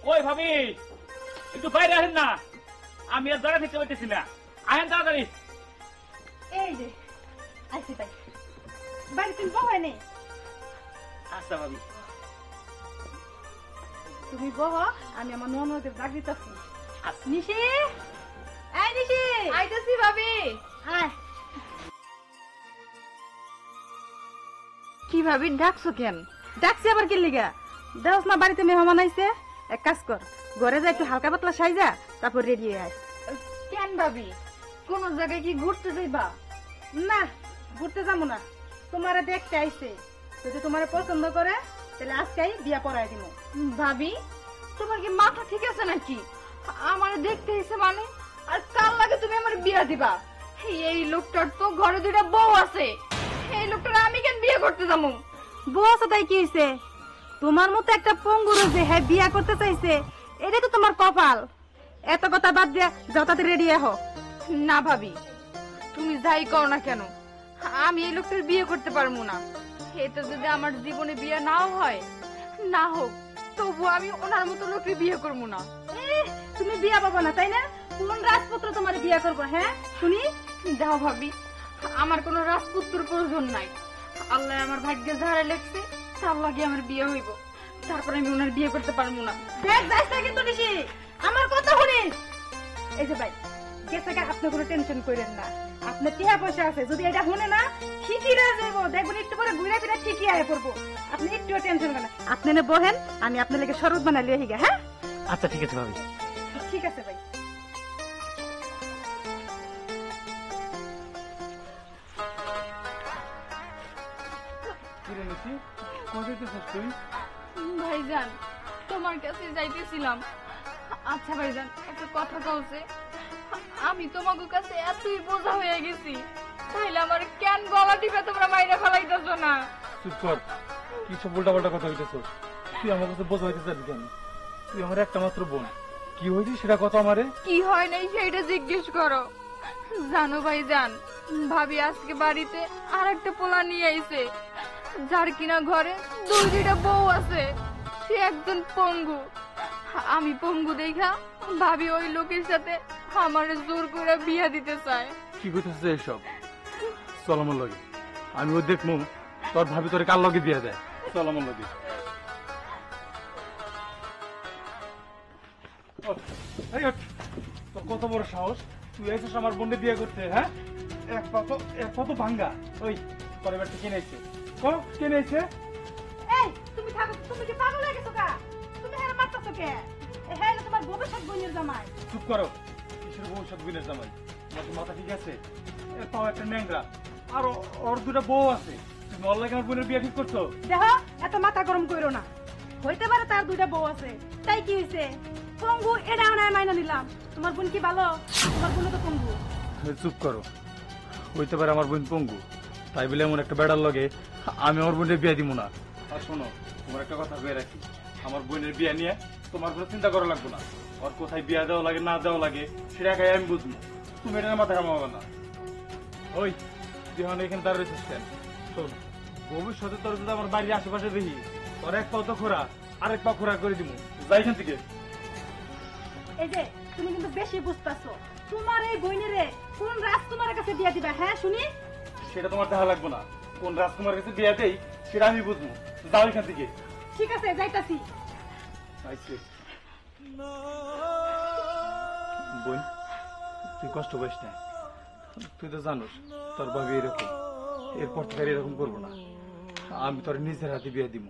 কই ভাবি একটু বাইরে আসেন না, আমি আর দাঁড়া থেকে পাইতেছি না, আহেন তাড়াতাড়ি। এই যে আইছি ভাই, বাড়ি তুমি বহ নেই। আচ্ছা ভাবি। তুমি বহ, আমি আমার ননদের ডাক দিতেছি। আচ্ছা। নিশি, এই নিশি, আইতাছি ভাবি। আয়। কি ভাবি ডাকছো কেন? ডাকছি আবার কি লিগা? দেওস না বাড়িতে মেহমান আইছে, এক কাজ কর, ঘরে যা একটু হালকা পাতলা সাইজা, তারপর রেডি হয়ে আয়। কেন ভাবি, কোন জায়গায় কি ঘুরতে যাইবা? না, ঘুরতে যাবো না, তোমারে দেখতে আইছে, যদি তোমারে পছন্দ করে তাহলে আজকেই বিয়া পড়াই দিব। ভাবি তোমার কি মাথা ঠিক আছে নাকি? আমার দেখতে এসে মানে, আর কাল লাগে তুমি আমার বিয়া দিবা? এই লোকটার তো ঘরে দুইটা বউ আছে, এই লোকটার আমি কেন বিয়ে করতে যাবো? বউ আছে তাই কি হইছে? তোমার মতো একটা পঙ্গুর যে হ্যাঁ বিয়া করতে চাইছে, এটা তো তোমার কপাল। এত কথা বাদ দিয়া যাও, তাতে রেডি হও। না ভাবি, তুমি যাই করো না কেন, আমি এই লোকটার বিয়ে করতে পারবো না। এটা যদি আমার জীবনে বিয়ে নাও হয়, না হোক, তবু আমি ওনার মতো লোকের বিয়ে করবো না। তুমি বিয়া পাবো না তাই না? কোন রাজপুত্র তোমার বিয়া করবো? হ্যাঁ শুনি। যাও ভাবি, আমার কোনো রাজপুত্রের প্রয়োজন নাই। আল্লাহ আমার ভাগ্যে যারা লেখছে তার লাগে আমার বিয়ে হইব, তারপর আমি ওনার বিয়ে করতে পারবো না। দেখ যাস না কিন্তু নিশি, আমার কথা শুনিস। এই যে ভাই গেছে, আপনি কোনো টেনশন করেন না, আপনার টিয়া পয়সা আছে, যদি এটা শুনে না ঠিকই রয়ে যাবো, দেখবেন একটু পরে ঘুরে ফিরে ঠিকই আয় পড়বো। আপনি একটু টেনশন করেন না, আপনি না বহেন, আমি আপনার লেগে শরবত বানাই লিয়ে হিগা। হ্যাঁ আচ্ছা ঠিক আছে ভাবি। ঠিক আছে ভাই। ভাইজান তোমার কাছে যাইতেছিলাম। আচ্ছা ভাইজান, একটা কথা বলছে, আমি তোমাকে কাছে এতই বোঝা হয়ে গেছি, তাইলে আমার কেন গলা টিপে তোমরা মাইরা ফেলাইতেছো না? চুপ কর, কি সব উল্টা পাল্টা কথা হইতেছ? তুই আমার কাছে বোঝা হইতে চাবি কেন? তুই আমার একটা মাত্র বোন, কি হয়েছে সেটা কথা আমারে। কি হয় নাই সেইটা জিজ্ঞেস করো। জানো ভাইজান, ভাবি আজকে বাড়িতে আর একটা পোলা নিয়ে আইছে, যার কিনা ঘরে দুইটা বউ আছে, সে একজন পঙ্গু। আমি পঙ্গু দেখা ভাবি ওই লোকের সাথে আমার জোর করে বিয়া দিতে চায়। কি কইতেছে এসব? চল আমার লগে, আমি ও দেখবো তোর ভাবি তোরে কার লগে বিয়া দেয়। চল আমার লগে। এই ওঠ, তোর কত বড় সাহস, তুই এসেছিস আমার বোনকে বিয়ে করতে? হ্যাঁ, এক পা তো ভাঙ্গা। ওই তোর এবার কে নেইছে? কে নেইছে? এই তুমি থাকো, তুমি কি পাগল হয়ে গেছো? তুমি হ্যাঁ মারতেছো কে? হ্যাঁ তোমার ভবিষ্যৎ বোনের জামাই। চুপ করো, কিসের ভবিষ্যৎ বোনের জামাই? তোমার কি মাথা ঠিক আছে? তাও একটা ন্যাংরা, আর ওর দুটা বউ আছে, তুমি ওর লাগে আমার বোনের বিয়ে ঠিক করছো? দেখো এত মাথা গরম করো না, হইতে পারে তার দুইটা বউ আছে, তাই কি হয়েছে? পঙ্গু এটা আনায় মাইনা নিলাম, তোমার বোন কি ভালো? তোমার বোন তো পঙ্গু। চুপ করো, হইতে পারে আমার বোন পঙ্গু, তাই বলে এমন একটা বেড়ার লগে আমি আমার বোনের বিয়ে দিব না। আর শোনো, তোমার একটা কথা বলে রাখি, আমার বোনের বিয়ে নিয়ে তোমার কোনো চিন্তা করা লাগবে না। ওর কোথায় বিয়ে দেওয়া লাগে না দেওয়া লাগে সেটা একাই আমি বুঝবো, তুমি এটা মাথা কামাবে না। ওই তুই এখানে দাঁড়িয়ে রয়েছিস কেন? শোন, ভবিষ্যতে তোর যদি আমার বাড়ির আশেপাশে দেখি, তোর এক পাও তো খোরা, আরেক পা খোরা করে দিব, যাই এখান থেকে। এই যে তুমি কিন্তু বেশি বুঝতেছো, তোমার এই বোনেরে কোন রাজকুমারের কাছে বিয়ে দিবা? হ্যাঁ শুনি। সেটা তোমার দেখা লাগবে না, কোন রাজকুমারের কাছে বিয়ে দেই সেটা আমি বুঝবো, যাও এখান থেকে। ঠিক আছে যাইতাছি। বোন তুই কষ্ট পাইস না, তুই তো জানোস তোর ভাবি এরকম, এরপর থেকে আর এরকম করবো না, আমি তোর নিজের হাতে বিয়ে দিব।